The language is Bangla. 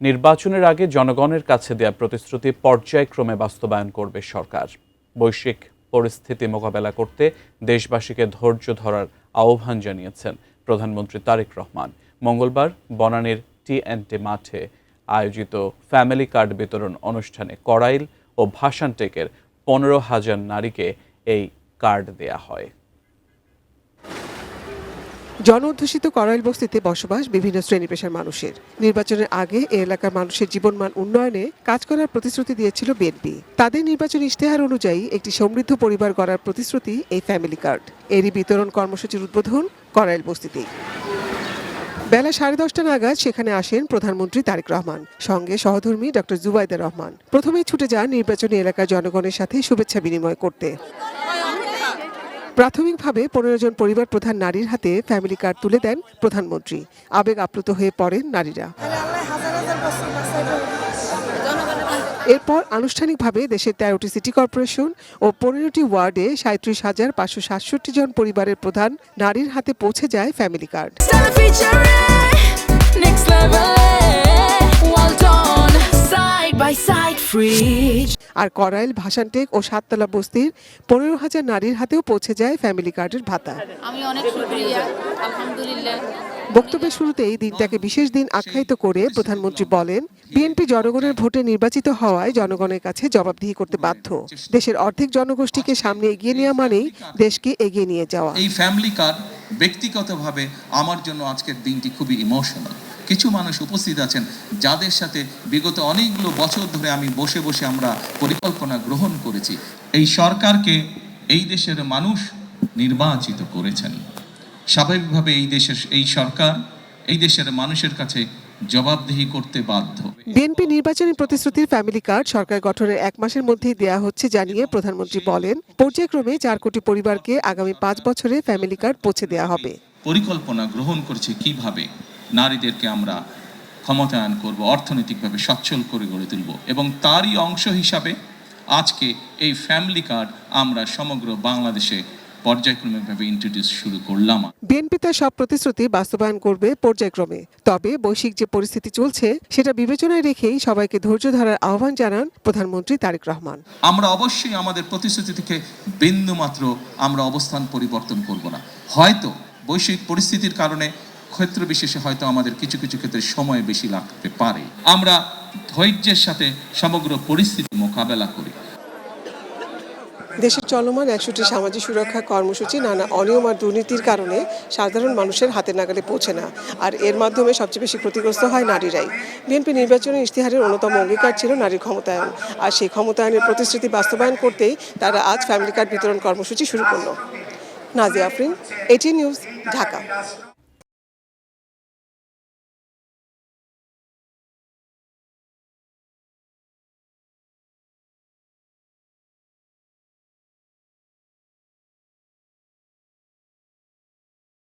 নির্বাচনের আগে জনগণের কাছে দেয়া প্রতিশ্রুতি পর্যায়ক্রমে বাস্তবায়ন করবে সরকার। বৈশ্বিক পরিস্থিতি মোকাবেলা করতে দেশবাসীকে ধৈর্য ধরার আহ্বান জানিয়েছেন প্রধানমন্ত্রী তারেক রহমান। মঙ্গলবার বনানীর টি&টি মাঠে আয়োজিত ফ্যামিলি কার্ড বিতরণ অনুষ্ঠানে কড়াইল ও ভাসানটেকের 15,000 নারীকে এই কার্ড দেয়া হয়। জনঅধ্যুষিত কড়াইল বস্তিতে বসবাস বিভিন্ন শ্রেণী পেশার মানুষের। নির্বাচনের আগে এ এলাকার মানুষের জীবনমান উন্নয়নে কাজ করার প্রতিশ্রুতি দিয়েছিল বিএনপি। তাদের নির্বাচনী ইশতেহার অনুযায়ী একটি সমৃদ্ধ পরিবার গড়ার প্রতিশ্রুতি এই ফ্যামিলি কার্ড। এরই বিতরণ কর্মসূচির উদ্বোধন কড়াইল বস্তিতেই। বেলা 10:30 নাগাদ সেখানে আসেন প্রধানমন্ত্রী তারেক রহমান, সঙ্গে সহধর্মী ডক্টর জুবাইদা রহমান। প্রথমেই ছুটে যান নির্বাচনী এলাকার জনগণের সাথে শুভেচ্ছা বিনিময় করতে। প্রাথমিকভাবে 15 জন পরিবার প্রধান নারীর হাতে ফ্যামিলি কার্ড তুলে দেন প্রধানমন্ত্রী। আবেগ আপ্লুত হয়ে পড়েন নারীরা। এরপর আনুষ্ঠানিকভাবে দেশের 13টি সিটি কর্পোরেশন ও 15টি ওয়ার্ডে 37,567 জন পরিবারের প্রধান নারীর হাতে পৌঁছে যায় ফ্যামিলি কার্ড। আর কড়াইল, ভাসানটেক ও সাততলা বস্তির 15,000 নারীর হাতেও পৌঁছে যায় ফ্যামিলি কার্ডের ভাতা। আমি অনেক শুকরিয়া, আলহামদুলিল্লাহ। বক্তব্যের শুরুতেই দিনটাকে বিশেষ দিন আখ্যায়িত করে প্রধানমন্ত্রী বলেন, বিএনপি জনগণের ভোটে নির্বাচিত হওয়ায় জনগণের কাছে জবাবদিহি করতে বাধ্য। দেশের অর্ধেক জনগোষ্ঠীকে সামনে এগিয়ে নেওয়া মানেই দেশকে এগিয়ে নিয়ে যাওয়া। এই ফ্যামিলি কার্ড ব্যক্তিগতভাবে আমার জন্য আজকের দিনটি খুবই ইমোশনাল। কিছু মানুষ উপস্থিত আছেন যাদের সাথে বিগত অনেকগুলো বছর ধরে আমি বসে বসে আমরা পরিকল্পনা গ্রহণ করেছি। এই সরকারকে এই দেশের মানুষ নির্বাচিত করেছেন। স্বাভাবিকভাবে এই সরকার এই দেশের মানুষের কাছে জবাবদিহি করতে বাধ্য। বিএনপি নির্বাচনী প্রতিশ্রুতির ফ্যামিলি কার্ড সরকার গঠনের 1 মাসের মধ্যেই দেয়া হচ্ছে জানিয়ে প্রধানমন্ত্রী বলেন, পর্যায়ক্রমে 4 কোটি পরিবারকে আগামী 5 বছরে ফ্যামিলি কার্ড পৌঁছে দেওয়া হবে। পরিকল্পনা গ্রহণ করছে কিভাবে নারীদেরকে আমরা ক্ষমতায়ন করব, অর্থনৈতিকভাবে সচ্ছল করে গড়ে তুলব, এবং তারই অংশ হিসাবে আজকে এই ফ্যামিলি কার্ড আমরা সমগ্র বাংলাদেশে পর্যায়ক্রমিকভাবে ইন্ট্রোডিউস শুরু করলাম। বিএনপি তার সব প্রতিশ্রুতি বাস্তবায়ন করবে পর্যায়ক্রমে। তবে বৈশ্বিক যে পরিস্থিতি চলছে সেটা বিবেচনায় রেখেই সবাইকে ধৈর্য ধরার আহ্বান জানান প্রধানমন্ত্রী তারেক রহমান। আমরা অবশ্যই আমাদের প্রতিশ্রুতি থেকে বিন্দুমাত্র আমরা অবস্থান পরিবর্তন করব না। হয়তো বৈশ্বিক পরিস্থিতির কারণে ক্ষেত্র বিশেষে হয়তো আমাদের কিছু কিছু ক্ষেত্রে সময় বেশি লাগতে পারে। আমরা ধৈর্যের সাথে সমগ্র পরিস্থিতি মোকাবেলা করি। দেশের চলমান 61টি সামাজিক সুরক্ষা কর্মসূচি নানা অনিয়ম আর দুর্নীতির কারণে সাধারণ মানুষের হাতে নাগালে পৌঁছে না, আর এর মাধ্যমে সবচেয়ে বেশি ক্ষতিগ্রস্ত হয় নারীরাই। বিএনপি নির্বাচনী ইশতেহারের অন্যতম অঙ্গীকার ছিল নারীর ক্ষমতায়ন, আর সেই ক্ষমতায়নের প্রতিশ্রুতি বাস্তবায়ন করতেই তারা আজ ফ্যামিলি কার্ড বিতরণ কর্মসূচি শুরু করল। Nazia Afrin, ATN news, Dhaka.